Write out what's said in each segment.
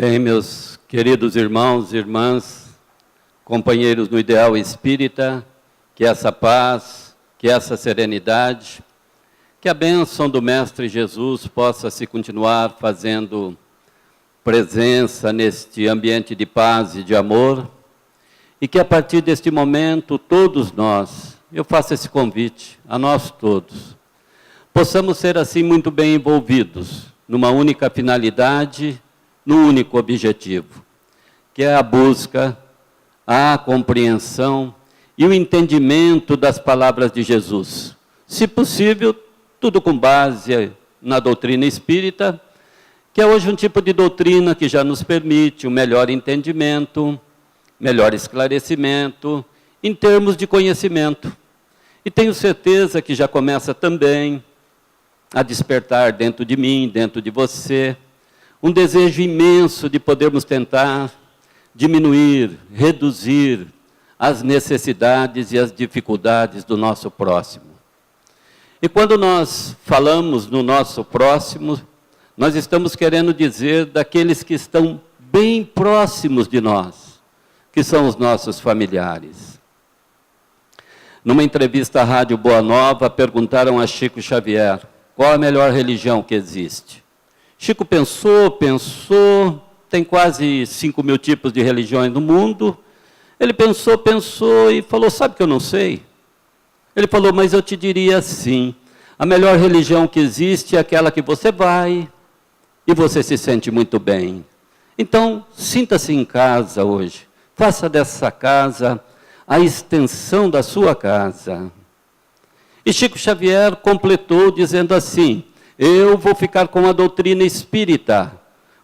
Bem, meus queridos irmãos e irmãs, companheiros no ideal espírita, que essa paz, que essa serenidade, que a bênção do Mestre Jesus possa se continuar fazendo presença neste ambiente de paz e de amor, e que a partir deste momento todos nós, eu faço esse convite a nós todos, possamos ser assim muito bem envolvidos numa única finalidade, num único objetivo, que é a busca, a compreensão e o entendimento das palavras de Jesus. Se possível, tudo com base na doutrina espírita, que é hoje um tipo de doutrina que já nos permite um melhor entendimento, melhor esclarecimento, em termos de conhecimento. E tenho certeza que já começa também a despertar dentro de mim, dentro de você, um desejo imenso de podermos tentar diminuir, reduzir as necessidades e as dificuldades do nosso próximo. E quando nós falamos no nosso próximo, nós estamos querendo dizer daqueles que estão bem próximos de nós, que são os nossos familiares. Numa entrevista à Rádio Boa Nova, perguntaram a Chico Xavier, qual a melhor religião que existe? Chico pensou, tem quase 5.000 tipos de religiões no mundo. Ele pensou e falou, sabe que eu não sei? Ele falou, mas eu te diria assim, a melhor religião que existe é aquela que você vai e você se sente muito bem. Então, sinta-se em casa hoje, faça dessa casa a extensão da sua casa. E Chico Xavier completou dizendo assim, eu vou ficar com a doutrina espírita,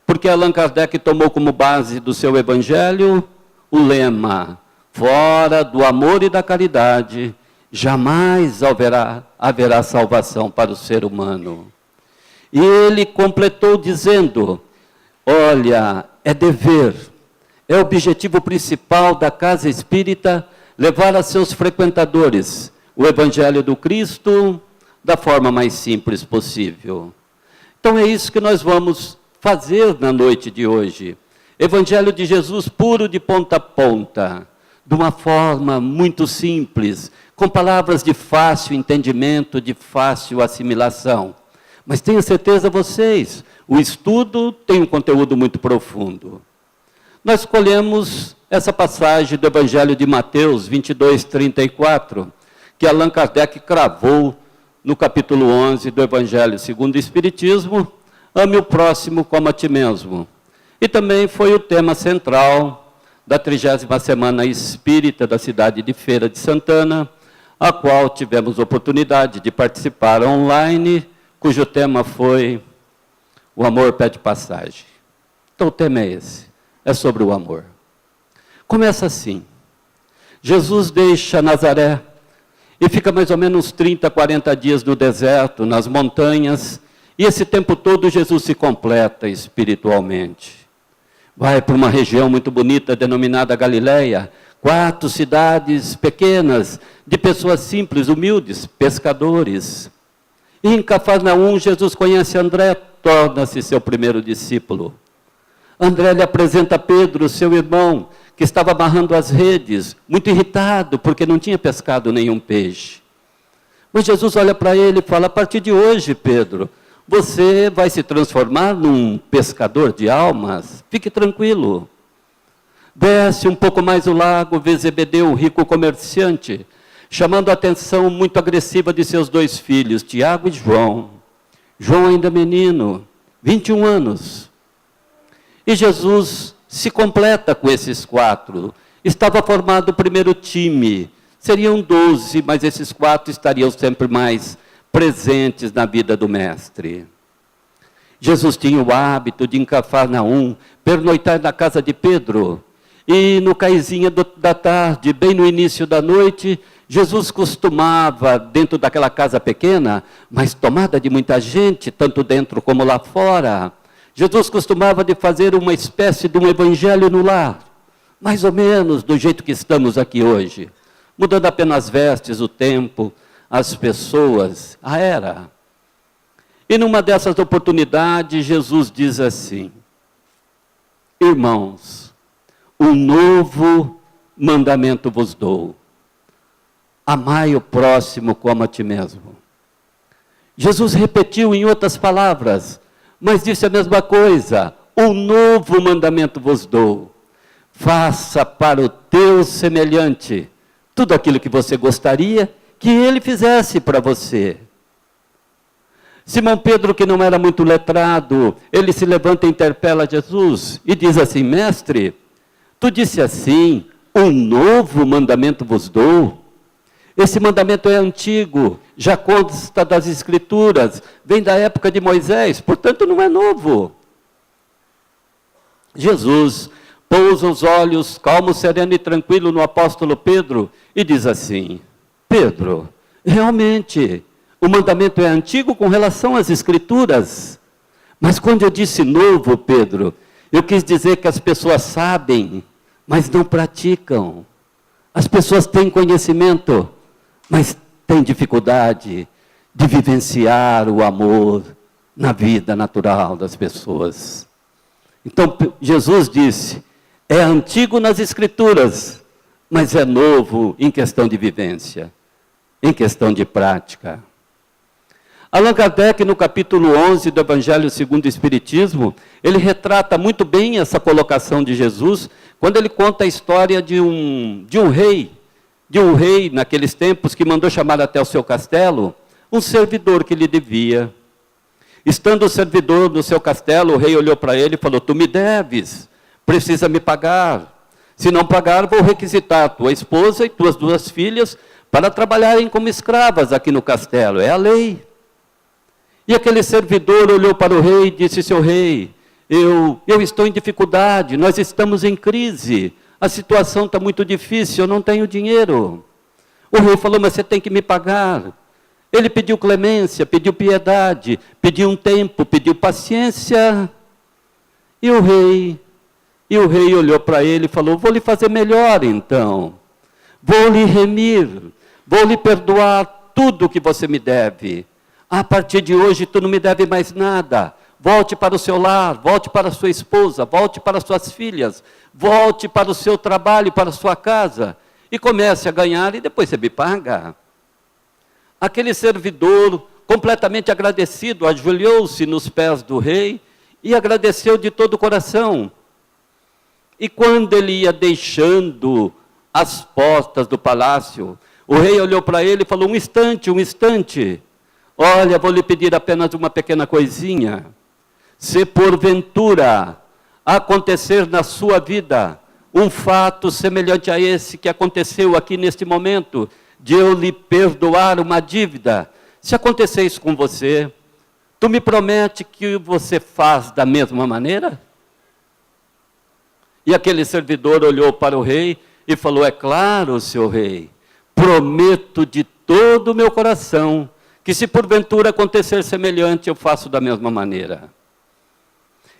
porque Allan Kardec tomou como base do seu evangelho o lema, fora do amor e da caridade, jamais haverá salvação para o ser humano. E ele completou dizendo, olha, é dever, é objetivo principal da casa espírita levar a seus frequentadores o evangelho do Cristo da forma mais simples possível. Então é isso que nós vamos fazer na noite de hoje. Evangelho de Jesus puro de ponta a ponta, de uma forma muito simples, com palavras de fácil entendimento, de fácil assimilação. Mas tenho certeza vocês, o estudo tem um conteúdo muito profundo. Nós escolhemos essa passagem do Evangelho de Mateus 22:34, que Allan Kardec cravou no capítulo 11 do Evangelho segundo o Espiritismo, ame o próximo como a ti mesmo. E também foi o tema central da 30ª Semana Espírita da cidade de Feira de Santana, a qual tivemos oportunidade de participar online, cujo tema foi o amor pede passagem. Então o tema é esse, é sobre o amor. Começa assim, Jesus deixa Nazaré, e fica mais ou menos 30, 40 dias no deserto, nas montanhas, e esse tempo todo Jesus se completa espiritualmente. Vai para uma região muito bonita, denominada Galileia, 4 cidades pequenas, de pessoas simples, humildes, pescadores. E em Cafarnaum, Jesus conhece André, torna-se seu primeiro discípulo. André lhe apresenta Pedro, seu irmão, que estava amarrando as redes, muito irritado, porque não tinha pescado nenhum peixe. Mas Jesus olha para ele e fala, a partir de hoje, Pedro, você vai se transformar num pescador de almas, fique tranquilo. Desce um pouco mais o lago, vê Zebedeu, um rico comerciante, chamando a atenção muito agressiva de seus 2 filhos, Tiago e João. João ainda menino, 21 anos. E Jesus se completa com esses 4. Estava formado o primeiro time. Seriam 12, mas esses 4 estariam sempre mais presentes na vida do Mestre. Jesus tinha o hábito de, em Cafarnaum, pernoitar na casa de Pedro. E no caizinho da tarde, bem no início da noite, Jesus costumava, dentro daquela casa pequena, mas tomada de muita gente, tanto dentro como lá fora, Jesus costumava de fazer uma espécie de um evangelho no lar, mais ou menos do jeito que estamos aqui hoje, mudando apenas vestes, o tempo, as pessoas, a era. E numa dessas oportunidades, Jesus diz assim, Irmãos, um novo mandamento vos dou. Amai o próximo como a ti mesmo. Jesus repetiu em outras palavras, mas disse a mesma coisa. Um novo mandamento vos dou. Faça para o teu semelhante tudo aquilo que você gostaria que ele fizesse para você. Simão Pedro, que não era muito letrado, ele se levanta e interpela Jesus e diz assim: mestre, tu disse assim, um novo mandamento vos dou. Esse mandamento é antigo, já consta das Escrituras, vem da época de Moisés, portanto não é novo. Jesus pousa os olhos, calmo, sereno e tranquilo, no apóstolo Pedro e diz assim: Pedro, realmente, o mandamento é antigo com relação às Escrituras. Mas quando eu disse novo, Pedro, eu quis dizer que as pessoas sabem, mas não praticam. As pessoas têm conhecimento, mas têm dificuldade de vivenciar o amor na vida natural das pessoas. Então, Jesus disse, é antigo nas Escrituras, mas é novo em questão de vivência, em questão de prática. Allan Kardec, no capítulo 11 do Evangelho segundo o Espiritismo, ele retrata muito bem essa colocação de Jesus, quando ele conta a história de um rei naqueles tempos, que mandou chamar até o seu castelo um servidor que lhe devia. Estando o servidor no seu castelo, o rei olhou para ele e falou: tu me deves, precisa me pagar. Se não pagar, vou requisitar tua esposa e tuas 2 filhas para trabalharem como escravas aqui no castelo, é a lei. E aquele servidor olhou para o rei e disse: seu rei, eu estou em dificuldade, nós estamos em crise, a situação está muito difícil, eu não tenho dinheiro. O rei falou: mas você tem que me pagar. Ele pediu clemência, pediu piedade, pediu um tempo, pediu paciência. E o rei olhou para ele e falou: vou lhe fazer melhor então. Vou lhe remir, vou lhe perdoar tudo que você me deve. A partir de hoje tu não me deve mais nada. Volte para o seu lar, volte para a sua esposa, volte para as suas filhas, volte para o seu trabalho, para a sua casa, e comece a ganhar e depois você me paga. Aquele servidor, completamente agradecido, ajoelhou-se nos pés do rei e agradeceu de todo o coração. E quando ele ia deixando as portas do palácio, o rei olhou para ele e falou: um instante. Olha, vou lhe pedir apenas uma pequena coisinha. Se porventura acontecer na sua vida um fato semelhante a esse que aconteceu aqui neste momento, de eu lhe perdoar uma dívida, se acontecer isso com você, tu me promete que você faz da mesma maneira? E aquele servidor olhou para o rei e falou: é claro, seu rei, prometo de todo o meu coração que se porventura acontecer semelhante, eu faço da mesma maneira.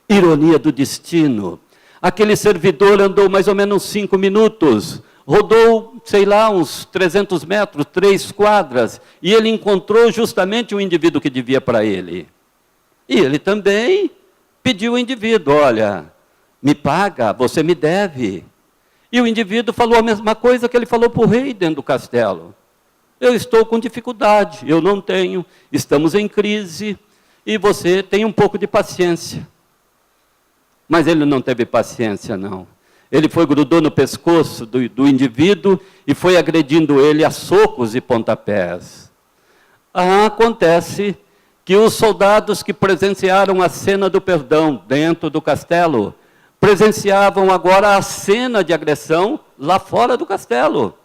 Ironia do destino. Aquele servidor andou mais ou menos 5 minutos, rodou, sei lá, uns 300 metros, 3 quadras, e ele encontrou justamente o indivíduo que devia para ele. E ele também pediu ao indivíduo: olha, me paga, você me deve. E o indivíduo falou a mesma coisa que ele falou para o rei dentro do castelo: eu estou com dificuldade, eu não tenho, estamos em crise, e você tem um pouco de paciência. Mas ele não teve paciência, não. Ele grudou no pescoço do indivíduo e foi agredindo ele a socos e pontapés. Acontece que os soldados que presenciaram a cena do perdão dentro do castelo, presenciavam agora a cena de agressão lá fora do castelo.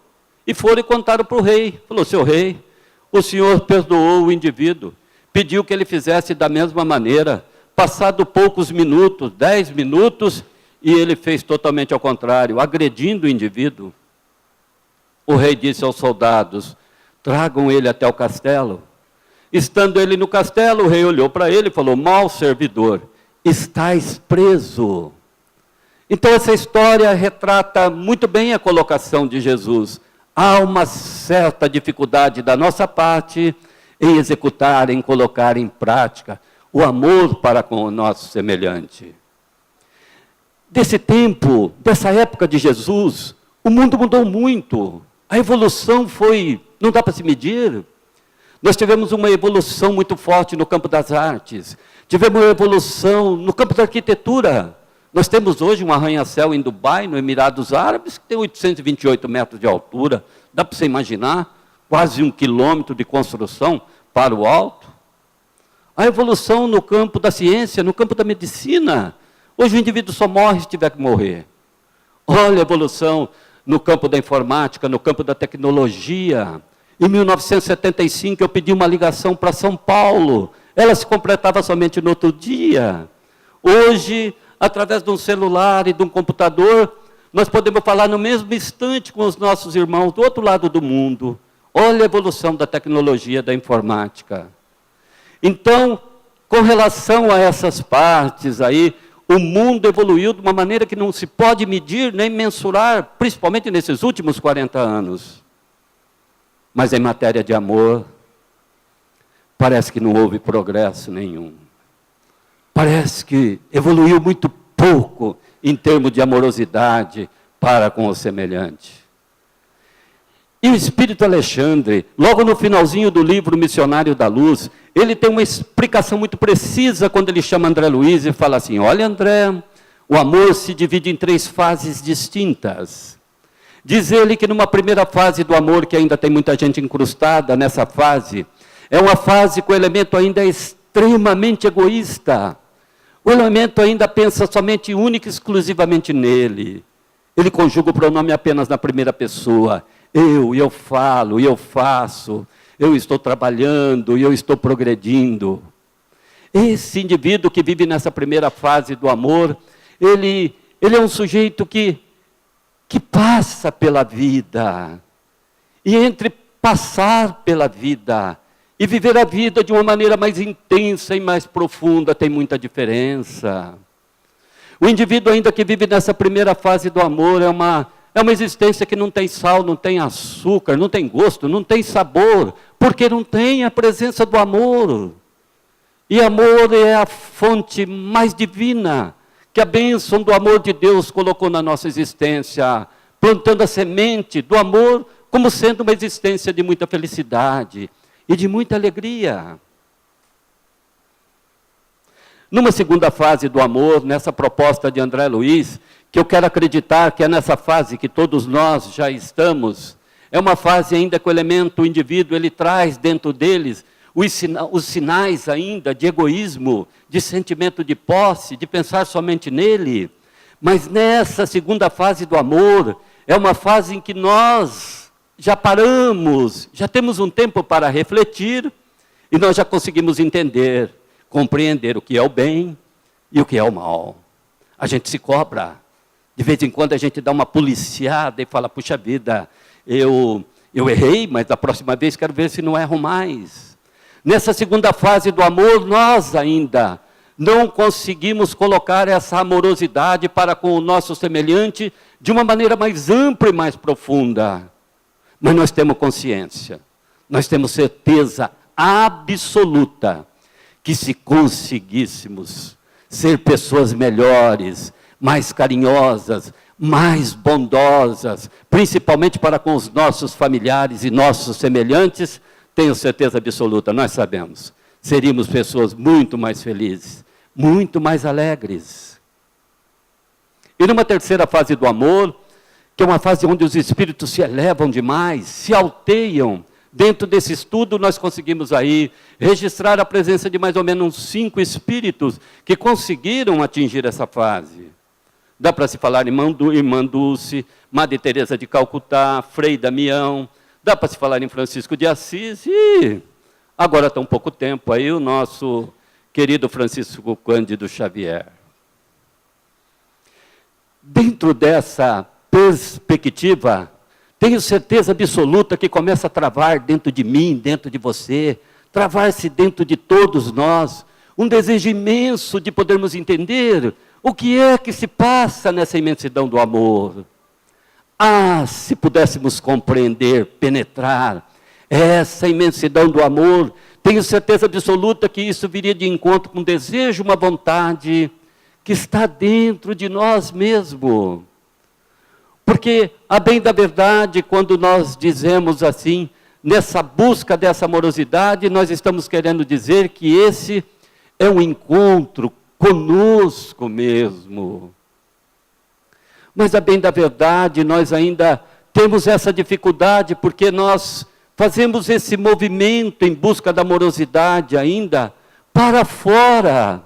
E foram e contaram para o rei. Falou: seu rei, o senhor perdoou o indivíduo, pediu que ele fizesse da mesma maneira. Passado poucos minutos, 10 minutos, e ele fez totalmente ao contrário, agredindo o indivíduo. O rei disse aos soldados: tragam ele até o castelo. Estando ele no castelo, o rei olhou para ele e falou: mau servidor, estás preso. Então essa história retrata muito bem a colocação de Jesus. Há uma certa dificuldade da nossa parte em executar, em colocar em prática o amor para com o nosso semelhante. desse tempo, dessa época de Jesus, o mundo mudou muito. A evolução foi, não dá para se medir. Nós tivemos uma evolução muito forte no campo das artes. Tivemos uma evolução no campo da arquitetura. Nós temos hoje um arranha-céu em Dubai, no Emirados Árabes, que tem 828 metros de altura. Dá para você imaginar? Quase 1 quilômetro de construção para o alto. A evolução no campo da ciência, no campo da medicina. Hoje o indivíduo só morre se tiver que morrer. Olha a evolução no campo da informática, no campo da tecnologia. Em 1975 eu pedi uma ligação para São Paulo. Ela se completava somente no outro dia. Hoje, através de um celular e de um computador, nós podemos falar no mesmo instante com os nossos irmãos do outro lado do mundo. Olha a evolução da tecnologia, da informática. Então, com relação a essas partes aí, o mundo evoluiu de uma maneira que não se pode medir nem mensurar, principalmente nesses últimos 40 anos. Mas em matéria de amor, parece que não houve progresso nenhum. Parece que evoluiu muito pouco em termos de amorosidade para com o semelhante. E o Espírito Alexandre, logo no finalzinho do livro Missionário da Luz, ele tem uma explicação muito precisa quando ele chama André Luiz e fala assim: olha, André, o amor se divide em 3 fases distintas. Diz ele que numa primeira fase do amor, que ainda tem muita gente incrustada nessa fase, é uma fase que o elemento ainda é extremamente egoísta. O elemento ainda pensa somente, única e exclusivamente nele. Ele conjuga o pronome apenas na primeira pessoa. Eu falo, eu faço, eu estou trabalhando, eu estou progredindo. Esse indivíduo que vive nessa primeira fase do amor, ele é um sujeito que passa pela vida. E entre passar pela vida e viver a vida de uma maneira mais intensa e mais profunda, tem muita diferença. O indivíduo ainda que vive nessa primeira fase do amor é uma existência que não tem sal, não tem açúcar, não tem gosto, não tem sabor, porque não tem a presença do amor. E amor é a fonte mais divina que a bênção do amor de Deus colocou na nossa existência, plantando a semente do amor como sendo uma existência de muita felicidade e de muita alegria. Numa segunda fase do amor, nessa proposta de André Luiz, que eu quero acreditar que é nessa fase que todos nós já estamos, é uma fase ainda que o elemento, o indivíduo, ele traz dentro deles os sinais ainda de egoísmo, de sentimento de posse, de pensar somente nele. Mas nessa segunda fase do amor, é uma fase em que nós já paramos, já temos um tempo para refletir, e nós já conseguimos entender, compreender o que é o bem e o que é o mal. A gente se cobra. De vez em quando a gente dá uma policiada e fala, puxa vida, eu errei, mas da próxima vez quero ver se não erro mais. Nessa segunda fase do amor, nós ainda não conseguimos colocar essa amorosidade para com o nosso semelhante de uma maneira mais ampla e mais profunda. Mas nós temos consciência, nós temos certeza absoluta que se conseguíssemos ser pessoas melhores, mais carinhosas, mais bondosas, principalmente para com os nossos familiares e nossos semelhantes, tenho certeza absoluta, nós sabemos, seríamos pessoas muito mais felizes, muito mais alegres. E numa terceira fase do amor, que é uma fase onde os espíritos se elevam demais, se alteiam. Dentro desse estudo, nós conseguimos aí registrar a presença de mais ou menos 5 espíritos que conseguiram atingir essa fase. Dá para se falar em Irmã Dulce, Madre Teresa de Calcutá, Frei Damião, dá para se falar em Francisco de Assis, e agora está um pouco tempo aí o nosso querido Francisco Cândido Xavier. Dentro dessa perspectiva, tenho certeza absoluta que começa a travar dentro de mim, dentro de você, travar-se dentro de todos nós, um desejo imenso de podermos entender o que é que se passa nessa imensidão do amor. Ah, se pudéssemos compreender, penetrar essa imensidão do amor, tenho certeza absoluta que isso viria de encontro com um desejo, uma vontade que está dentro de nós mesmo. Porque, a bem da verdade, quando nós dizemos assim, nessa busca dessa amorosidade, nós estamos querendo dizer que esse é um encontro conosco mesmo. Mas, a bem da verdade, nós ainda temos essa dificuldade, porque nós fazemos esse movimento em busca da amorosidade ainda para fora.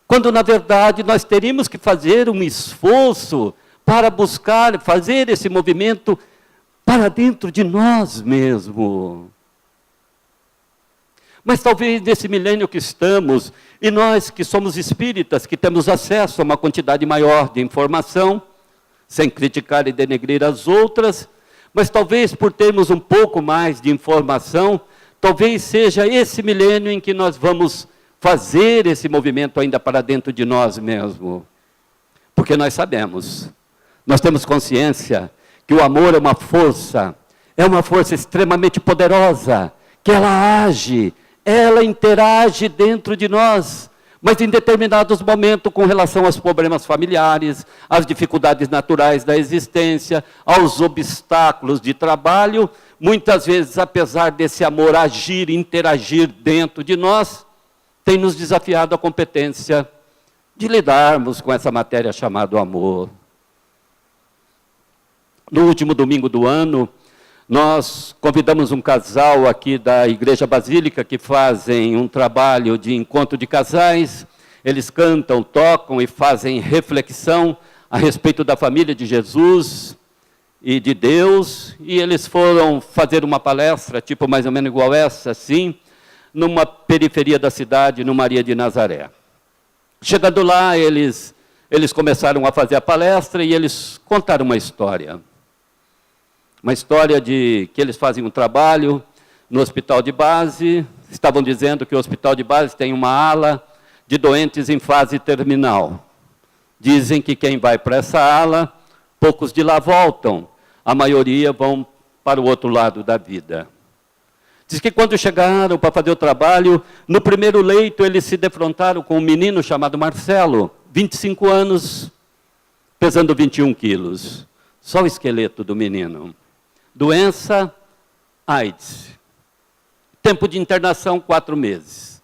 Quando, na verdade, nós teríamos que fazer um esforço para buscar, fazer esse movimento para dentro de nós mesmos. Mas talvez nesse milênio que estamos, e nós que somos espíritas, que temos acesso a uma quantidade maior de informação, sem criticar e denegrir as outras, mas talvez por termos um pouco mais de informação, talvez seja esse milênio em que nós vamos fazer esse movimento ainda para dentro de nós mesmos. Porque nós sabemos, nós temos consciência que o amor é uma força extremamente poderosa, que ela age, ela interage dentro de nós, mas em determinados momentos com relação aos problemas familiares, às dificuldades naturais da existência, aos obstáculos de trabalho, muitas vezes, apesar desse amor agir, interagir dentro de nós, tem nos desafiado a competência de lidarmos com essa matéria chamada amor. No último domingo do ano, nós convidamos um casal aqui da Igreja Basílica, que fazem um trabalho de encontro de casais. Eles cantam, tocam e fazem reflexão a respeito da família de Jesus e de Deus. E eles foram fazer uma palestra, tipo mais ou menos igual essa, assim, numa periferia da cidade, no Maria de Nazaré. Chegando lá, eles começaram a fazer a palestra e eles contaram uma história. Uma história de que eles fazem um trabalho no hospital de base. Estavam dizendo que o hospital de base tem uma ala de doentes em fase terminal. Dizem que quem vai para essa ala, poucos de lá voltam. A maioria vão para o outro lado da vida. Diz que quando chegaram para fazer o trabalho, no primeiro leito eles se defrontaram com um menino chamado Marcelo, 25 anos, pesando 21 quilos. Só o esqueleto do menino. Doença, AIDS. Tempo de internação, 4 meses.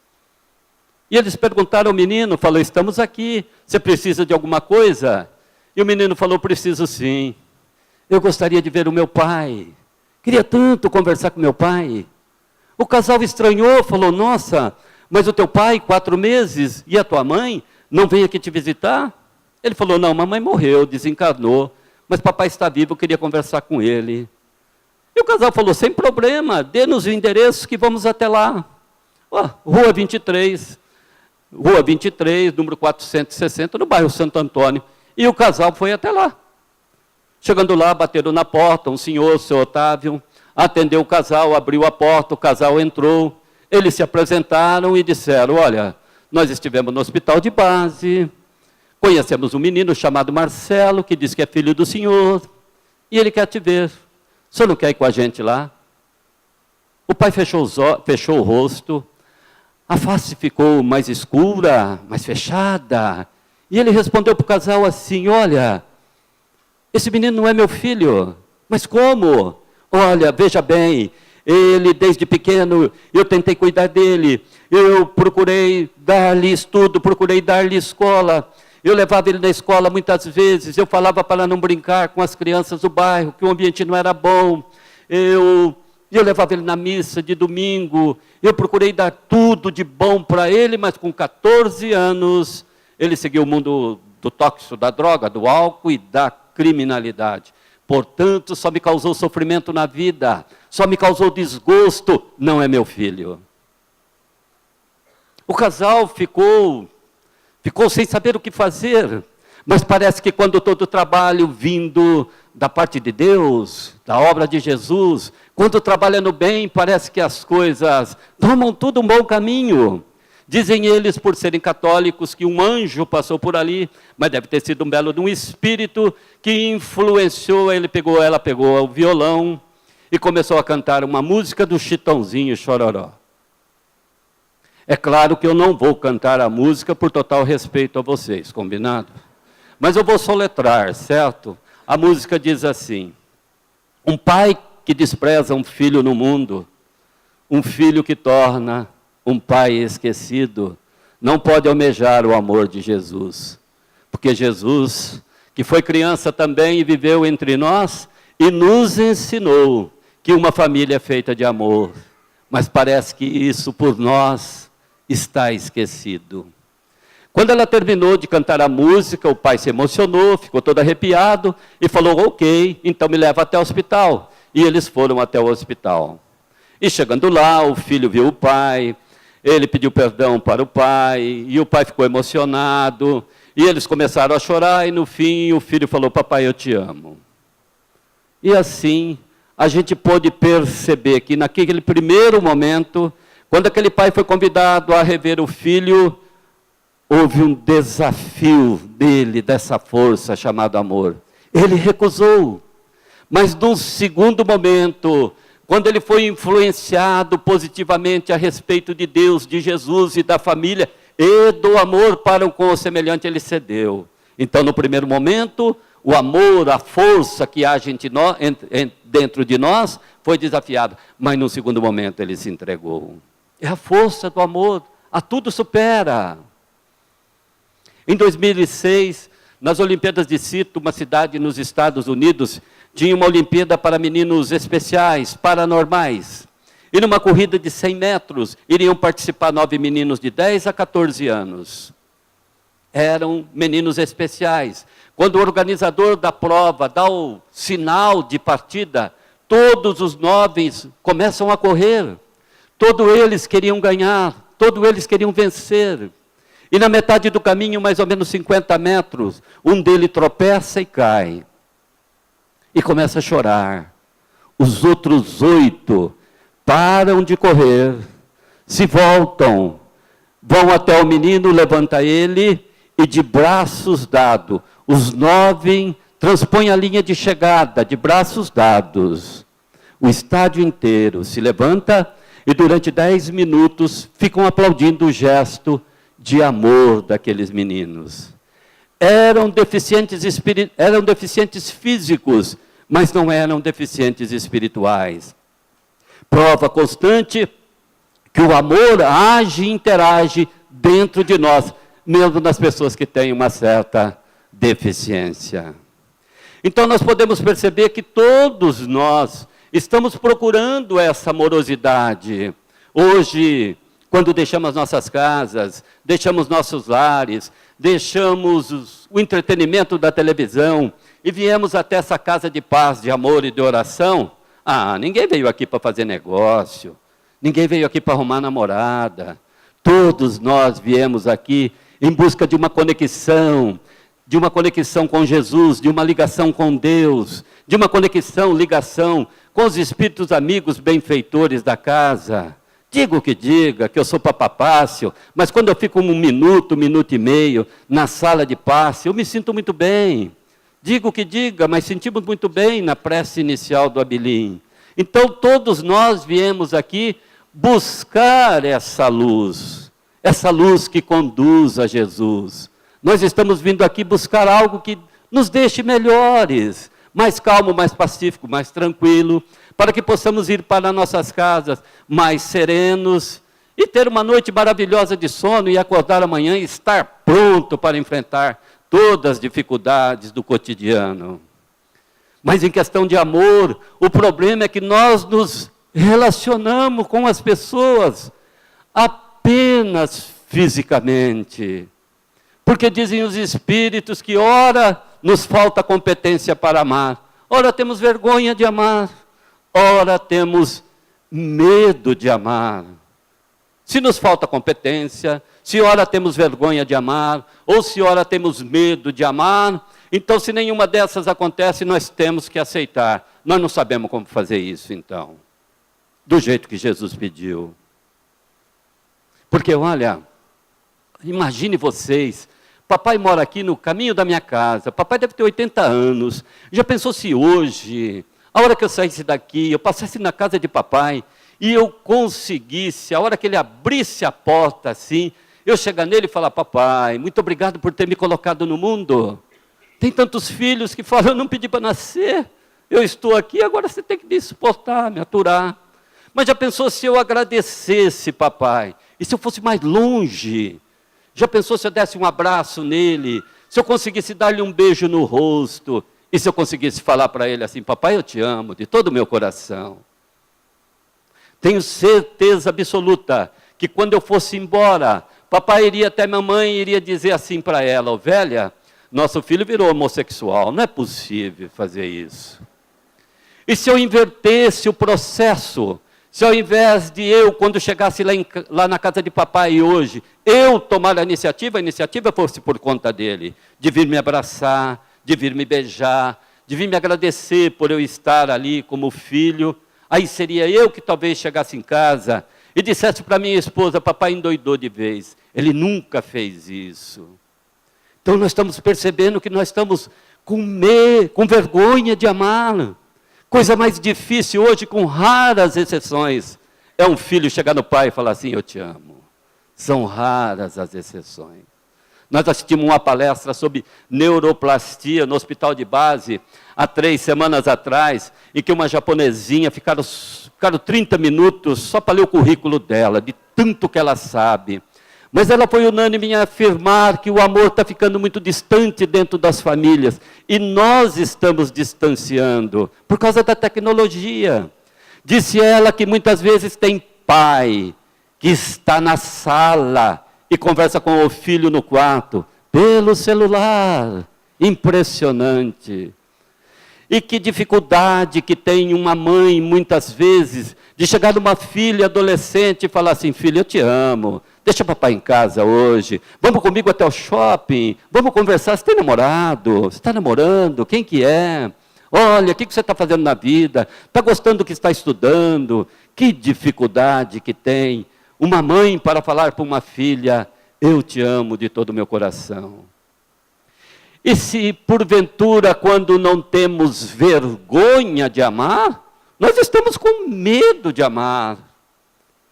E eles perguntaram ao menino, falou, estamos aqui, você precisa de alguma coisa? E o menino falou, preciso sim. Eu gostaria de ver o meu pai. Queria tanto conversar com meu pai. O casal estranhou, falou, nossa, mas o teu pai, 4 meses, e a tua mãe não veio aqui te visitar? Ele falou, não, mamãe morreu, desencarnou, mas papai está vivo, eu queria conversar com ele. E o casal falou, sem problema, dê-nos o endereço que vamos até lá. Rua 23, número 460, no bairro Santo Antônio. E o casal foi até lá. Chegando lá, bateram na porta, um senhor, o seu Otávio, atendeu o casal, abriu a porta, o casal entrou. Eles se apresentaram e disseram, olha, nós estivemos no hospital de base, conhecemos um menino chamado Marcelo, que diz que é filho do senhor, e ele quer te ver. O senhor não quer ir com a gente lá? O pai fechou o rosto, a face ficou mais escura, mais fechada, e ele respondeu para o casal assim, olha, esse menino não é meu filho. Mas como? Olha, veja bem, ele desde pequeno, eu tentei cuidar dele, eu procurei dar-lhe estudo, procurei dar-lhe escola, eu levava ele na escola muitas vezes, eu falava para não brincar com as crianças do bairro, que o ambiente não era bom, eu levava ele na missa de domingo, eu procurei dar tudo de bom para ele, mas com 14 anos, ele seguiu o mundo do tóxico, da droga, do álcool e da criminalidade. Portanto, só me causou sofrimento na vida, só me causou desgosto, não é meu filho. O casal ficou sem saber o que fazer, mas parece que quando todo o trabalho vindo da parte de Deus, da obra de Jesus, quando trabalha no bem, parece que as coisas tomam tudo um bom caminho. Dizem eles, por serem católicos, que um anjo passou por ali, mas deve ter sido um belo de um espírito que influenciou, ela pegou o violão e começou a cantar uma música do Chitãozinho Chororó. É claro que eu não vou cantar a música por total respeito a vocês, combinado? Mas eu vou soletrar, certo? A música diz assim: um pai que despreza um filho no mundo, um filho que torna um pai esquecido, não pode almejar o amor de Jesus. Porque Jesus, que foi criança também e viveu entre nós, e nos ensinou que uma família é feita de amor. Mas parece que isso por nós está esquecido. Quando ela terminou de cantar a música, o pai se emocionou, ficou todo arrepiado e falou: ok, então me leva até o hospital. E eles foram até o hospital. E chegando lá, o filho viu o pai, ele pediu perdão para o pai, e o pai ficou emocionado, e eles começaram a chorar, e no fim o filho falou: papai, eu te amo. E assim, a gente pôde perceber que naquele primeiro momento, quando aquele pai foi convidado a rever o filho, houve um desafio dele, dessa força chamada amor. Ele recusou. Mas num segundo momento, quando ele foi influenciado positivamente a respeito de Deus, de Jesus e da família, e do amor para com o semelhante, ele cedeu. Então, no primeiro momento, o amor, a força que há dentro de nós, foi desafiado. Mas no segundo momento, ele se entregou. É a força do amor, a tudo supera. Em 2006, nas Olimpíadas de Sito, uma cidade nos Estados Unidos, tinha uma Olimpíada para meninos especiais, paranormais. E numa corrida de 100 metros, iriam participar 9 meninos de 10 a 14 anos. Eram meninos especiais. Quando o organizador da prova dá o sinal de partida, todos os 9 começam a correr. Todos eles queriam ganhar, todos eles queriam vencer. E na metade do caminho, mais ou menos 50 metros, um deles tropeça e cai. E começa a chorar. Os outros 8 param de correr, se voltam, vão até o menino, levanta ele e de braços dados, os 9 transpõem a linha de chegada, de braços dados. O estádio inteiro se levanta e durante 10 minutos ficam aplaudindo o gesto de amor daqueles meninos. Eram deficientes físicos, mas não eram deficientes espirituais. Prova constante que o amor age e interage dentro de nós, mesmo nas pessoas que têm uma certa deficiência. Então nós podemos perceber que todos nós estamos procurando essa amorosidade. Hoje, quando deixamos nossas casas, deixamos nossos lares, deixamos o entretenimento da televisão e viemos até essa casa de paz, de amor e de oração, ninguém veio aqui para fazer negócio, ninguém veio aqui para arrumar namorada. Todos nós viemos aqui em busca de uma conexão com Jesus, de uma ligação com Deus, de uma ligação com os espíritos amigos benfeitores da casa. Diga o que diga, que eu sou papapácio, mas quando eu fico um minuto e meio na sala de passe, eu me sinto muito bem. Diga o que diga, mas sentimos muito bem na prece inicial do Abilim. Então todos nós viemos aqui buscar essa luz que conduz a Jesus. Nós estamos vindo aqui buscar algo que nos deixe melhores, mais calmo, mais pacífico, mais tranquilo, para que possamos ir para nossas casas mais serenos e ter uma noite maravilhosa de sono e acordar amanhã e estar pronto para enfrentar todas as dificuldades do cotidiano. Mas em questão de amor, o problema é que nós nos relacionamos com as pessoas apenas fisicamente. Porque dizem os espíritos que ora nos falta competência para amar, ora temos vergonha de amar, ora temos medo de amar. Se nos falta competência, se ora temos vergonha de amar, ou se ora temos medo de amar, então se nenhuma dessas acontece, nós temos que aceitar. Nós não sabemos como fazer isso, então, do jeito que Jesus pediu. Porque, olha, imagine vocês, papai mora aqui no caminho da minha casa, papai deve ter 80 anos, já pensou se hoje, a hora que eu saísse daqui, eu passasse na casa de papai, e eu conseguisse, a hora que ele abrisse a porta assim, eu chegar nele e falar: papai, muito obrigado por ter me colocado no mundo. Tem tantos filhos que falam: eu não pedi para nascer, eu estou aqui, agora você tem que me suportar, me aturar. Mas já pensou se eu agradecesse, papai? E se eu fosse mais longe? Já pensou se eu desse um abraço nele? Se eu conseguisse dar-lhe um beijo no rosto? E se eu conseguisse falar para ele assim: papai, eu te amo de todo o meu coração. Tenho certeza absoluta que quando eu fosse embora, papai iria até minha mãe e iria dizer assim para ela: ovelha, nosso filho virou homossexual, não é possível fazer isso. E se eu invertesse o processo, se ao invés de eu, quando chegasse lá na casa de papai hoje, eu tomar a iniciativa fosse por conta dele, de vir me abraçar, de vir me beijar, de vir me agradecer por eu estar ali como filho, aí seria eu que talvez chegasse em casa e dissesse para minha esposa: papai endoidou de vez. Ele nunca fez isso. Então nós estamos percebendo que nós estamos com vergonha de amar. Coisa mais difícil hoje, com raras exceções, é um filho chegar no pai e falar assim: eu te amo. São raras as exceções. Nós assistimos uma palestra sobre neuroplastia no hospital de base, há 3 semanas atrás, em que uma japonesinha ficaram 30 minutos só para ler o currículo dela, de tanto que ela sabe. Mas ela foi unânime em afirmar que o amor está ficando muito distante dentro das famílias. E nós estamos distanciando por causa da tecnologia. Disse ela que muitas vezes tem pai que está na sala e conversa com o filho no quarto, pelo celular. Impressionante. E que dificuldade que tem uma mãe, muitas vezes, de chegar numa filha adolescente e falar assim: filha, eu te amo, deixa papai em casa hoje, vamos comigo até o shopping, vamos conversar, você tem namorado? Você está namorando? Quem que é? Olha, o que você está fazendo na vida? Está gostando do que está estudando? Que dificuldade que tem uma mãe para falar para uma filha: eu te amo de todo o meu coração. E se porventura, quando não temos vergonha de amar, nós estamos com medo de amar.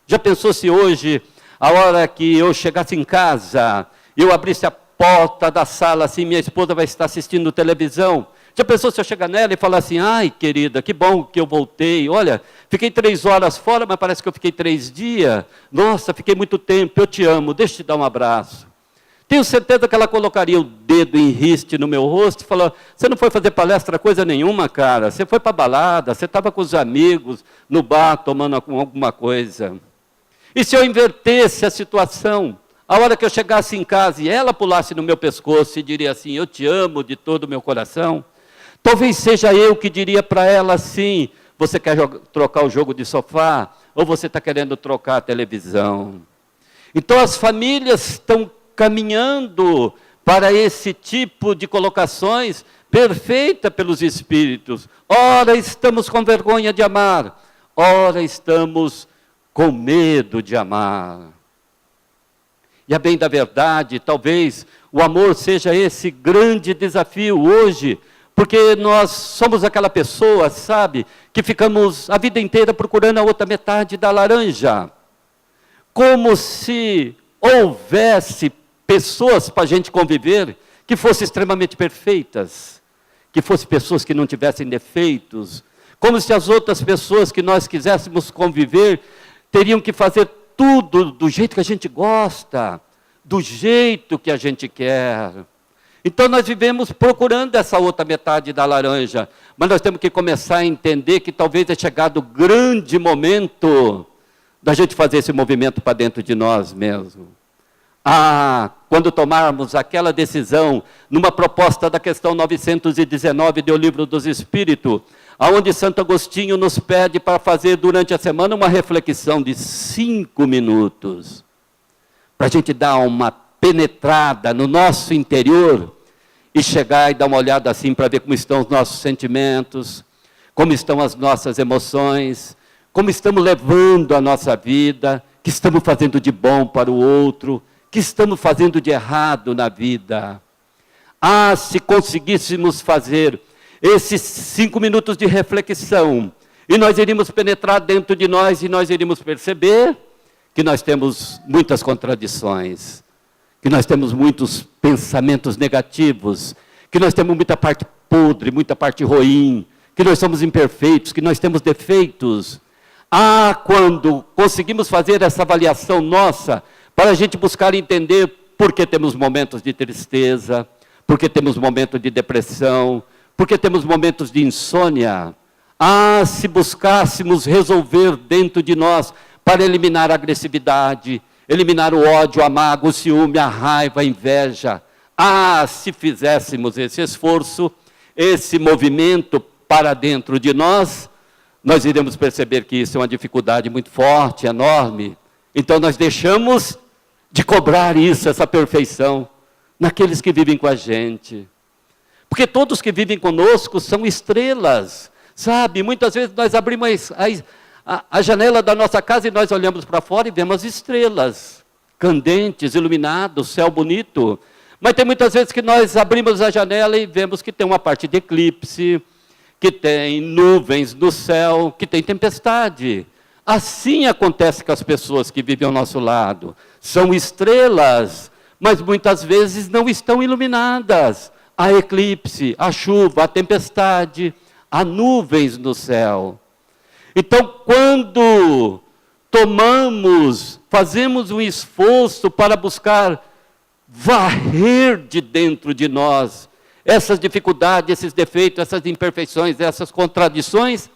Já pensou se hoje, a hora que eu chegasse em casa, eu abrisse a porta da sala, assim, minha esposa vai estar assistindo televisão? Já pensou se eu chegar nela e falar assim: ai, querida, que bom que eu voltei, olha, fiquei 3 horas fora, mas parece que eu fiquei 3 dias, nossa, fiquei muito tempo, eu te amo, deixa eu te dar um abraço. Tenho certeza que ela colocaria o dedo em riste no meu rosto e falou: você não foi fazer palestra coisa nenhuma, cara, você foi para a balada, você estava com os amigos no bar tomando alguma coisa. E se eu invertesse a situação, a hora que eu chegasse em casa e ela pulasse no meu pescoço e diria assim: eu te amo de todo o meu coração, talvez seja eu que diria para ela assim: você quer trocar o jogo de sofá? Ou você está querendo trocar a televisão? Então as famílias estão caminhando para esse tipo de colocações perfeita pelos Espíritos. Ora estamos com vergonha de amar, ora estamos com medo de amar. E a bem da verdade, talvez o amor seja esse grande desafio hoje, porque nós somos aquela pessoa, sabe, que ficamos a vida inteira procurando a outra metade da laranja. Como se houvesse pessoas para a gente conviver que fossem extremamente perfeitas, que fossem pessoas que não tivessem defeitos, como se as outras pessoas que nós quiséssemos conviver teriam que fazer tudo do jeito que a gente gosta, do jeito que a gente quer. Então nós vivemos procurando essa outra metade da laranja, mas nós temos que começar a entender que talvez é chegado o grande momento da gente fazer esse movimento para dentro de nós mesmos. Quando tomarmos aquela decisão, numa proposta da questão 919 do Livro dos Espíritos, onde Santo Agostinho nos pede para fazer durante a semana uma reflexão de 5 minutos, para a gente dar uma penetrada no nosso interior e chegar e dar uma olhada assim para ver como estão os nossos sentimentos, como estão as nossas emoções, como estamos levando a nossa vida, que estamos fazendo de bom para o outro, que estamos fazendo de errado na vida. Se conseguíssemos fazer esses 5 minutos de reflexão, E nós iríamos penetrar dentro de nós e nós iríamos perceber que nós temos muitas contradições, que nós temos muitos pensamentos negativos, que nós temos muita parte podre, muita parte ruim, que nós somos imperfeitos, que nós temos defeitos. Quando conseguimos fazer essa avaliação nossa, para a gente buscar entender por que temos momentos de tristeza, por que temos momentos de depressão, por que temos momentos de insônia. Se buscássemos resolver dentro de nós para eliminar a agressividade, eliminar o ódio, a mágoa, o ciúme, a raiva, a inveja. Se fizéssemos esse esforço, esse movimento para dentro de nós, nós iremos perceber que isso é uma dificuldade muito forte, enorme. Então nós deixamos de cobrar isso, essa perfeição, naqueles que vivem com a gente. Porque todos que vivem conosco são estrelas, sabe? Muitas vezes nós abrimos a janela da nossa casa e nós olhamos para fora e vemos as estrelas, candentes, iluminadas, céu bonito. Mas tem muitas vezes que nós abrimos a janela e vemos que tem uma parte de eclipse, que tem nuvens no céu, que tem tempestade. Assim acontece com as pessoas que vivem ao nosso lado. São estrelas, mas muitas vezes não estão iluminadas. Há eclipse, há chuva, há tempestade, há nuvens no céu. Então, quando fazemos um esforço para buscar varrer de dentro de nós essas dificuldades, esses defeitos, essas imperfeições, essas contradições,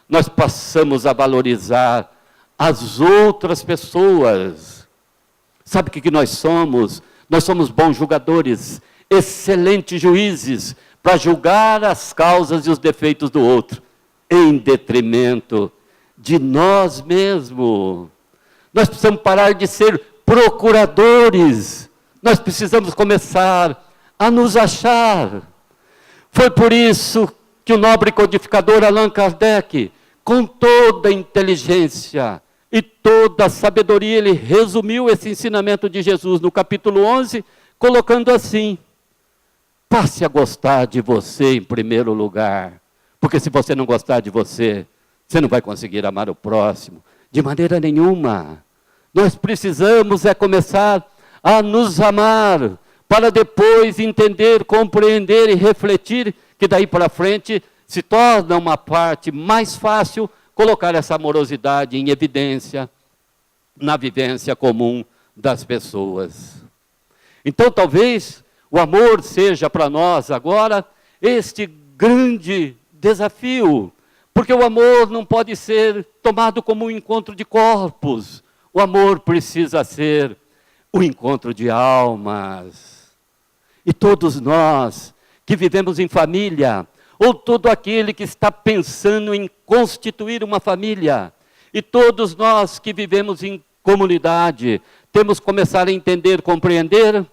nós passamos a valorizar as outras pessoas. Sabe o que nós somos? Nós somos bons julgadores, excelentes juízes, para julgar as causas e os defeitos do outro, em detrimento de nós mesmos. Nós precisamos parar de ser procuradores, nós precisamos começar a nos achar. Foi por isso que o nobre codificador Allan Kardec, com toda a inteligência e toda a sabedoria, ele resumiu esse ensinamento de Jesus no capítulo 11, colocando assim: passe a gostar de você em primeiro lugar, porque se você não gostar de você, você não vai conseguir amar o próximo, de maneira nenhuma. Nós precisamos começar a nos amar, para depois entender, compreender e refletir, que daí para frente se torna uma parte mais fácil colocar essa amorosidade em evidência, na vivência comum das pessoas. Então talvez o amor seja para nós agora este grande desafio, porque o amor não pode ser tomado como um encontro de corpos, o amor precisa ser o encontro de almas. E todos nós que vivemos em família, ou todo aquele que está pensando em constituir uma família, e todos nós que vivemos em comunidade, temos que começar a entender, compreender,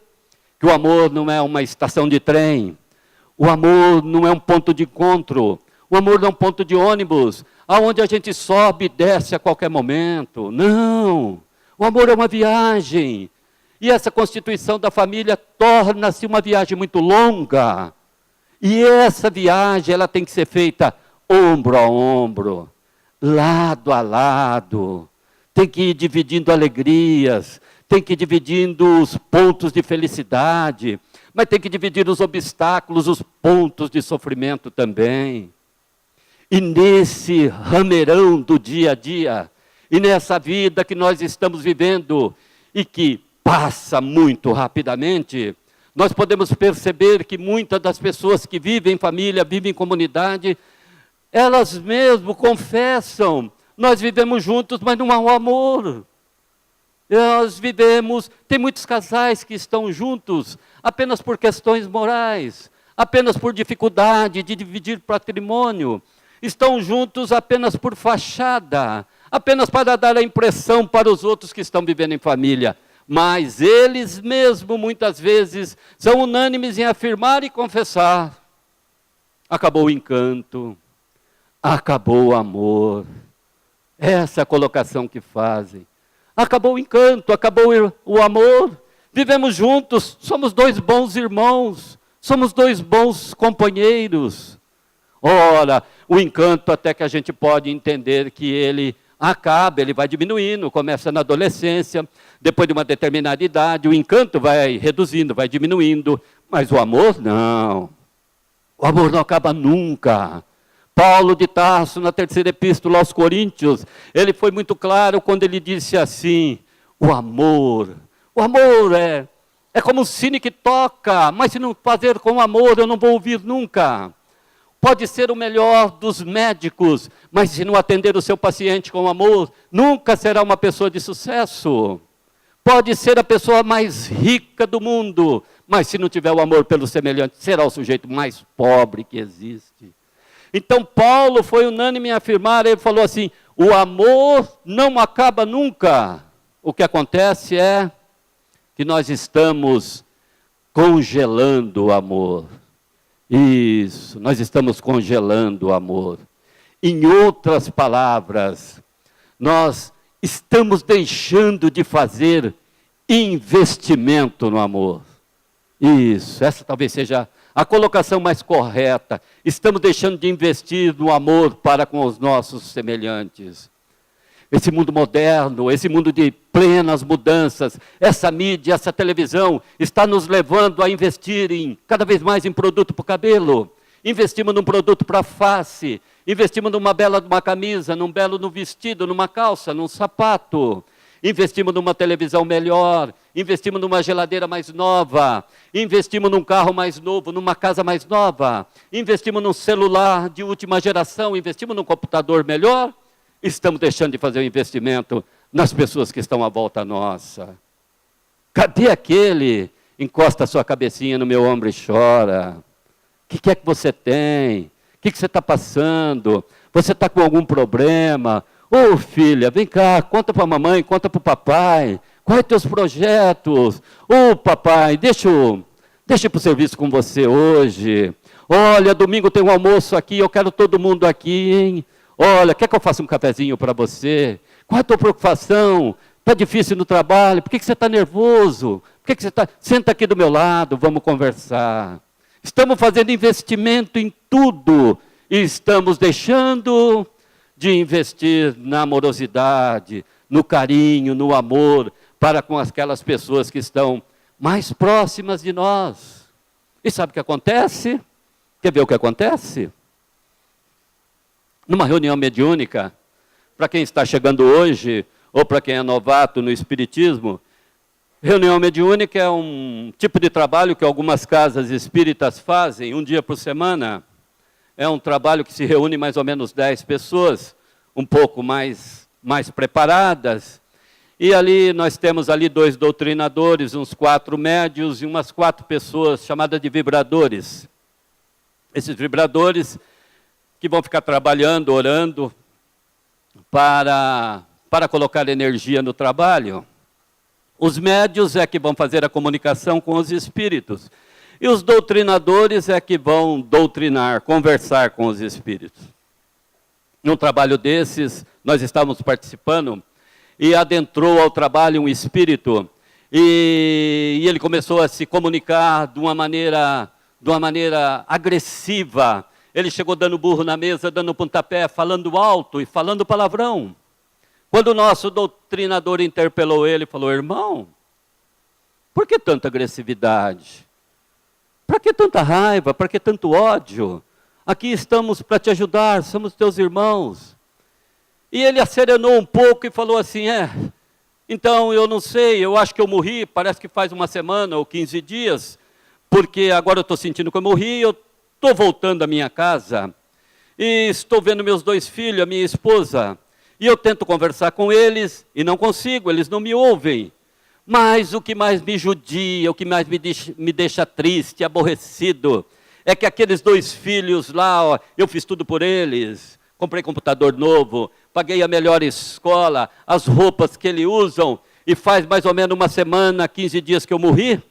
que o amor não é uma estação de trem, o amor não é um ponto de encontro, o amor não é um ponto de ônibus, aonde a gente sobe e desce a qualquer momento. Não, o amor é uma viagem. E essa constituição da família torna-se uma viagem muito longa. E essa viagem, ela tem que ser feita ombro a ombro, lado a lado. Tem que ir dividindo alegrias, tem que ir dividindo os pontos de felicidade, mas tem que dividir os obstáculos, os pontos de sofrimento também. E nesse rameirão do dia a dia, e nessa vida que nós estamos vivendo, e que passa muito rapidamente, nós podemos perceber que muitas das pessoas que vivem em família, vivem em comunidade, elas mesmo confessam: nós vivemos juntos, mas não há um amor. Nós vivemos, tem muitos casais que estão juntos apenas por questões morais, apenas por dificuldade de dividir patrimônio, estão juntos apenas por fachada, apenas para dar a impressão para os outros que estão vivendo em família. Mas eles mesmos, muitas vezes, são unânimes em afirmar e confessar: acabou o encanto, acabou o amor. Essa é a colocação que fazem. Acabou o encanto, acabou o amor, vivemos juntos, somos dois bons irmãos, somos dois bons companheiros. Ora, o encanto até que a gente pode entender que ele acaba, ele vai diminuindo, começa na adolescência, depois de uma determinada idade, o encanto vai reduzindo, vai diminuindo, mas o amor não. O amor não acaba nunca. Paulo de Tarso, na terceira epístola aos Coríntios, ele foi muito claro quando ele disse assim, o amor é como um sino que toca, mas se não fazer com amor, eu não vou ouvir nunca. Pode ser o melhor dos médicos, mas se não atender o seu paciente com amor, nunca será uma pessoa de sucesso. Pode ser a pessoa mais rica do mundo, mas se não tiver o amor pelo semelhante, será o sujeito mais pobre que existe. Então Paulo foi unânime em afirmar, ele falou assim, o amor não acaba nunca. O que acontece é que nós estamos congelando o amor. Isso, nós estamos congelando o amor. Em outras palavras, nós estamos deixando de fazer investimento no amor. Isso, essa talvez seja a colocação mais correta. Estamos deixando de investir no amor para com os nossos semelhantes. Esse mundo moderno, esse mundo de plenas mudanças, essa mídia, essa televisão, está nos levando a investir cada vez mais em produto para o cabelo. Investimos num produto para a face, investimos numa bela camisa, num belo vestido, numa calça, num sapato. Investimos numa televisão melhor, investimos numa geladeira mais nova, investimos num carro mais novo, numa casa mais nova, investimos num celular de última geração, investimos num computador melhor. Estamos deixando de fazer o investimento nas pessoas que estão à volta nossa. Cadê aquele? Encosta a sua cabecinha no meu ombro e chora. O que é que você tem? O que você está passando? Você está com algum problema? Ô filha, vem cá, conta para a mamãe, conta para o papai. Quais são os teus projetos? Ô papai, deixa eu ir para o serviço com você hoje. Olha, domingo tem um almoço aqui, eu quero todo mundo aqui, hein? Olha, quer que eu faça um cafezinho para você? Qual é a tua preocupação? Está difícil no trabalho? Por que você está nervoso? Por que você está... Senta aqui do meu lado, vamos conversar. Estamos fazendo investimento em tudo e estamos deixando de investir na amorosidade, no carinho, no amor, para com aquelas pessoas que estão mais próximas de nós. E sabe o que acontece? Quer ver o que acontece? Numa reunião mediúnica, para quem está chegando hoje, ou para quem é novato no espiritismo, reunião mediúnica é um tipo de trabalho que algumas casas espíritas fazem, um dia por semana. É um trabalho que se reúne mais ou menos 10 pessoas, um pouco mais preparadas. E ali nós temos ali 2 doutrinadores, uns 4 médios e umas 4 pessoas chamadas de vibradores. Esses vibradores que vão ficar trabalhando, orando, para colocar energia no trabalho. Os médios é que vão fazer a comunicação com os espíritos. E os doutrinadores é que vão doutrinar, conversar com os espíritos. Num trabalho desses, nós estávamos participando, e adentrou ao trabalho um espírito, e ele começou a se comunicar de uma maneira agressiva. Ele chegou dando burro na mesa, dando pontapé, falando alto e falando palavrão. Quando o nosso doutrinador interpelou ele, falou, irmão, por que tanta agressividade? Para que tanta raiva? Para que tanto ódio? Aqui estamos para te ajudar, somos teus irmãos. E ele acerenou um pouco e falou assim, então eu não sei, eu acho que eu morri, parece que faz uma semana ou 15 dias, porque agora eu estou sentindo que eu morri, eu estou voltando à minha casa, e estou vendo meus 2 filhos, a minha esposa, e eu tento conversar com eles, e não consigo, eles não me ouvem. Mas o que mais me judia, o que mais me deixa triste, aborrecido, é que aqueles 2 filhos lá, eu fiz tudo por eles, comprei computador novo, paguei a melhor escola, as roupas que eles usam, e faz mais ou menos uma semana, 15 dias que eu morri,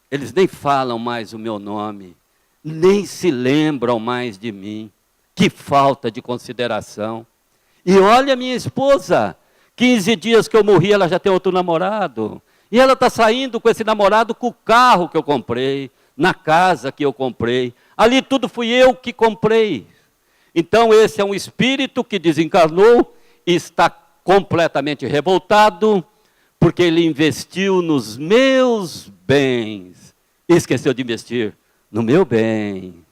eles nem falam mais o meu nome, nem se lembram mais de mim. Que falta de consideração. E olha a minha esposa, 15 dias que eu morri, ela já tem outro namorado. E ela está saindo com esse namorado com o carro que eu comprei, na casa que eu comprei. Ali tudo fui eu que comprei. Então esse é um espírito que desencarnou e está completamente revoltado, porque ele investiu nos meus bens. E esqueceu de investir no meu bem.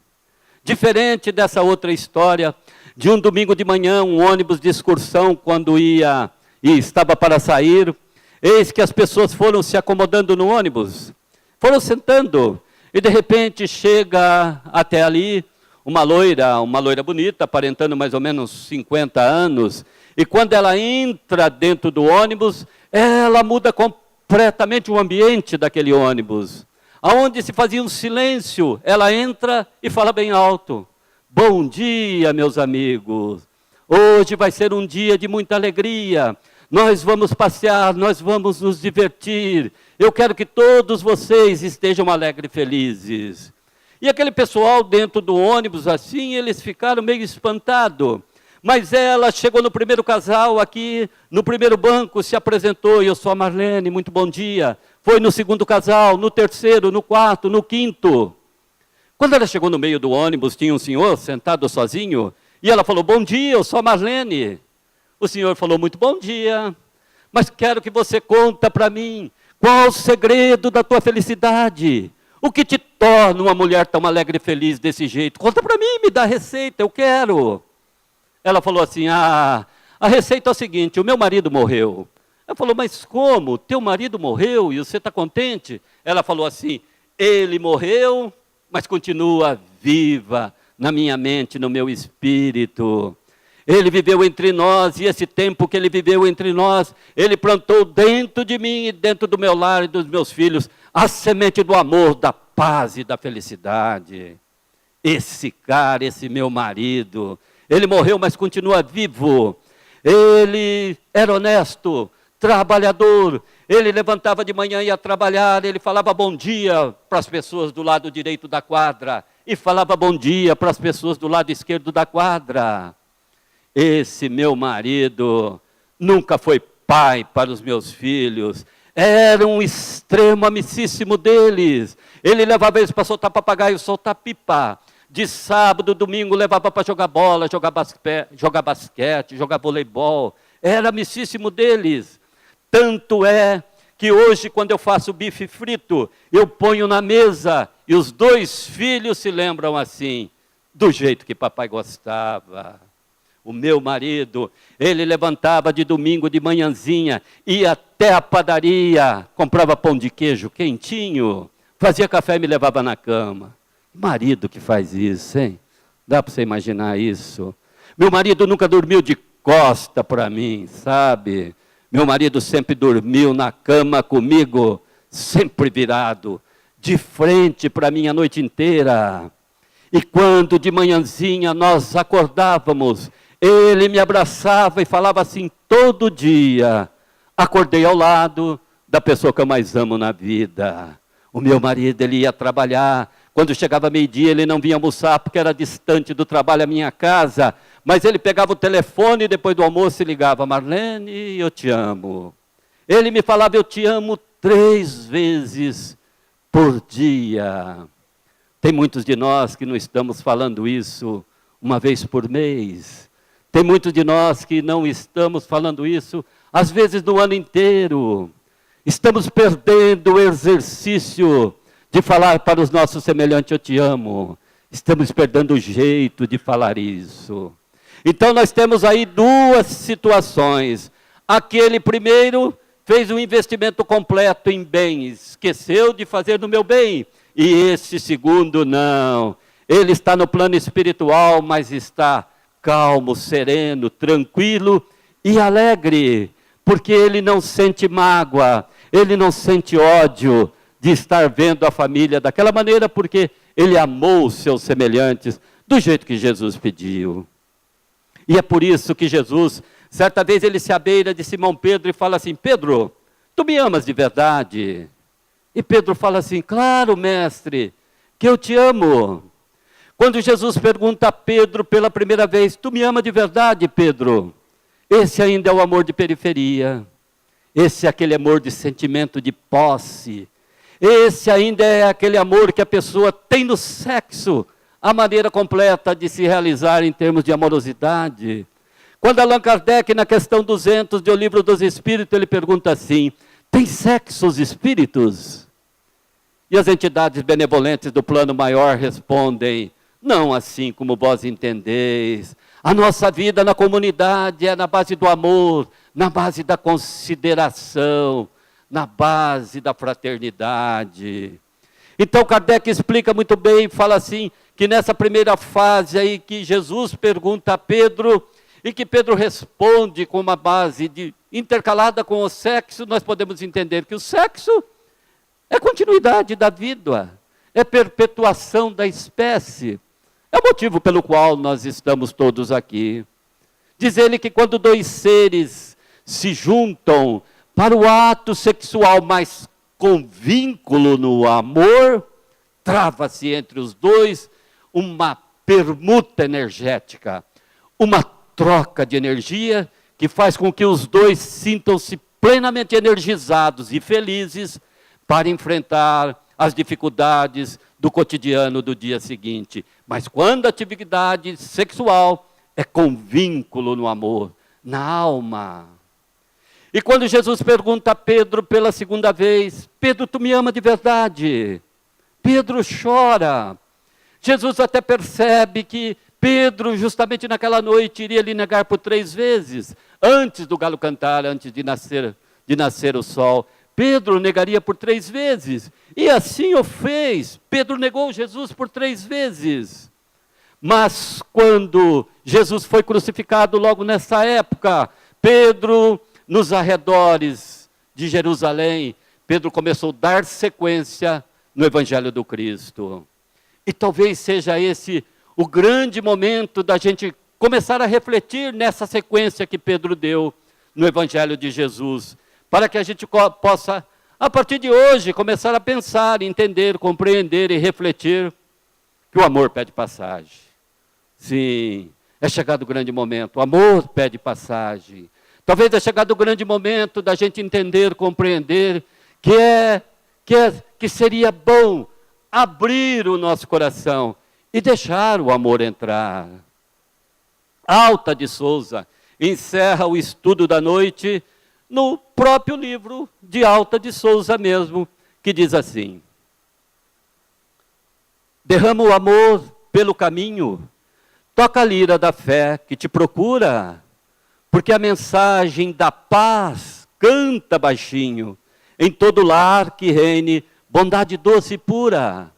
Diferente dessa outra história, de um domingo de manhã, um ônibus de excursão, quando ia e estava para sair, eis que as pessoas foram se acomodando no ônibus, foram sentando, e de repente chega até ali uma loira bonita, aparentando mais ou menos 50 anos, e quando ela entra dentro do ônibus, ela muda completamente o ambiente daquele ônibus. Aonde se fazia um silêncio, ela entra e fala bem alto: bom dia, meus amigos, hoje vai ser um dia de muita alegria, nós vamos passear, nós vamos nos divertir, eu quero que todos vocês estejam alegres e felizes. E aquele pessoal dentro do ônibus, assim, eles ficaram meio espantados. Mas ela chegou no primeiro casal aqui, no primeiro banco, se apresentou: eu sou a Marlene, muito bom dia. Foi no segundo casal, no terceiro, no quarto, no quinto. Quando ela chegou no meio do ônibus, tinha um senhor sentado sozinho, e ela falou: bom dia, eu sou a Marlene. O senhor falou: muito bom dia, mas quero que você conta para mim, qual o segredo da tua felicidade? O que te torna uma mulher tão alegre e feliz desse jeito? Conta para mim, me dá a receita, eu quero. Ela falou assim: a receita é o seguinte, o meu marido morreu. Ela falou: mas como? Teu marido morreu e você está contente? Ela falou assim: ele morreu, mas continua viva na minha mente, no meu espírito. Ele viveu entre nós, e esse tempo que ele viveu entre nós, ele plantou dentro de mim e dentro do meu lar e dos meus filhos a semente do amor, da paz e da felicidade. Esse cara, esse meu marido, ele morreu, mas continua vivo. Ele era honesto, trabalhador, ele levantava de manhã e ia trabalhar, ele falava bom dia para as pessoas do lado direito da quadra, e falava bom dia para as pessoas do lado esquerdo da quadra. Esse meu marido nunca foi pai para os meus filhos, era um extremo amicíssimo deles. Ele levava eles para soltar papagaio, soltar pipa. De sábado, domingo, levava para jogar bola, jogar basquete, jogar voleibol. Era amicíssimo deles. Tanto é que hoje, quando eu faço bife frito, eu ponho na mesa e os dois filhos se lembram assim, do jeito que papai gostava. O meu marido, ele levantava de domingo de manhãzinha, ia até a padaria, comprava pão de queijo quentinho, fazia café e me levava na cama. Marido que faz isso, hein? Dá para você imaginar isso? Meu marido nunca dormiu de costa para mim, sabe? Meu marido sempre dormiu na cama comigo, sempre virado, de frente para mim a noite inteira. E quando de manhãzinha nós acordávamos, ele me abraçava e falava assim todo dia: acordei ao lado da pessoa que eu mais amo na vida. O meu marido, ele ia trabalhar. Quando chegava meio-dia, ele não vinha almoçar, porque era distante do trabalho a minha casa. Mas ele pegava o telefone, depois do almoço, e ligava: Marlene, eu te amo. Ele me falava: eu te amo 3 vezes por dia. Tem muitos de nós que não estamos falando isso 1 vez por mês. Tem muitos de nós que não estamos falando isso, às vezes, no ano inteiro. Estamos perdendo o exercício de falar para os nossos semelhantes: eu te amo. Estamos perdendo o jeito de falar isso. Então nós temos aí 2 situações. Aquele primeiro fez um investimento completo em bens, esqueceu de fazer no meu bem. E esse segundo não. Ele está no plano espiritual, mas está calmo, sereno, tranquilo e alegre, porque ele não sente mágoa, ele não sente ódio de estar vendo a família daquela maneira, porque ele amou os seus semelhantes do jeito que Jesus pediu. E é por isso que Jesus, certa vez, ele se abeira de Simão Pedro e fala assim: Pedro, tu me amas de verdade? E Pedro fala assim: claro, mestre, que eu te amo. Quando Jesus pergunta a Pedro pela primeira vez: tu me ama de verdade, Pedro? Esse ainda é o amor de periferia. Esse é aquele amor de sentimento de posse. Esse ainda é aquele amor que a pessoa tem no sexo, a maneira completa de se realizar em termos de amorosidade. Quando Allan Kardec, na questão 200 do Livro dos Espíritos, ele pergunta assim: tem sexo os espíritos? E as entidades benevolentes do plano maior respondem: não assim como vós entendeis. A nossa vida na comunidade é na base do amor, na base da consideração, na base da fraternidade. Então Kardec explica muito bem, fala assim, que nessa primeira fase aí que Jesus pergunta a Pedro, e que Pedro responde com uma base intercalada com o sexo, nós podemos entender que o sexo é continuidade da vida, é perpetuação da espécie. É o motivo pelo qual nós estamos todos aqui. Diz ele que quando dois seres se juntam para o ato sexual, mas com vínculo no amor, trava-se entre os dois uma permuta energética, uma troca de energia que faz com que os dois sintam-se plenamente energizados e felizes para enfrentar as dificuldades do cotidiano do dia seguinte. Mas quando a atividade sexual é com vínculo no amor, na alma. E quando Jesus pergunta a Pedro pela segunda vez: Pedro, tu me ama de verdade? Pedro chora. Jesus até percebe que Pedro, justamente naquela noite, iria lhe negar por 3 vezes, antes do galo cantar, antes de nascer o sol. Pedro negaria por 3 vezes, e assim o fez. Pedro negou Jesus por 3 vezes. Mas quando Jesus foi crucificado, logo nessa época, Pedro, nos arredores de Jerusalém, Pedro começou a dar sequência no Evangelho do Cristo. E talvez seja esse o grande momento da gente começar a refletir nessa sequência que Pedro deu no Evangelho de Jesus, para que a gente possa, a partir de hoje, começar a pensar, entender, compreender e refletir que o amor pede passagem. Sim, é chegado o grande momento, o amor pede passagem. Talvez é chegado o grande momento da gente entender, compreender que seria bom abrir o nosso coração e deixar o amor entrar. Alta de Souza encerra o estudo da noite no próprio livro de Alta de Souza mesmo, que diz assim: derrama o amor pelo caminho, toca a lira da fé que te procura, porque a mensagem da paz canta baixinho, em todo lar que reine bondade doce e pura.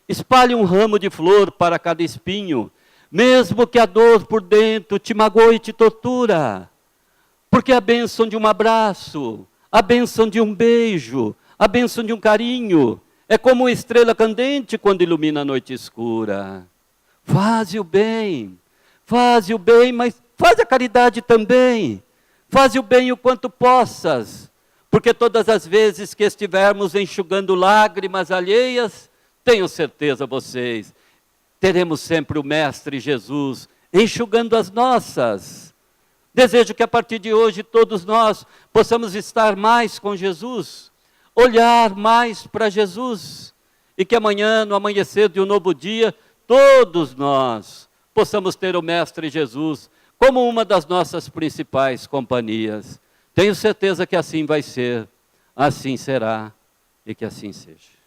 Espalhe um ramo de flor para cada espinho, mesmo que a dor por dentro te magoe e te tortura. Porque a bênção de um abraço, a bênção de um beijo, a bênção de um carinho, é como uma estrela candente quando ilumina a noite escura. Faze o bem, mas faz a caridade também. Faze o bem o quanto possas, porque todas as vezes que estivermos enxugando lágrimas alheias, tenho certeza vocês, teremos sempre o Mestre Jesus enxugando as nossas. Desejo que a partir de hoje todos nós possamos estar mais com Jesus, olhar mais para Jesus, e que amanhã, no amanhecer de um novo dia, todos nós possamos ter o Mestre Jesus como uma das nossas principais companhias. Tenho certeza que assim vai ser, assim será e que assim seja.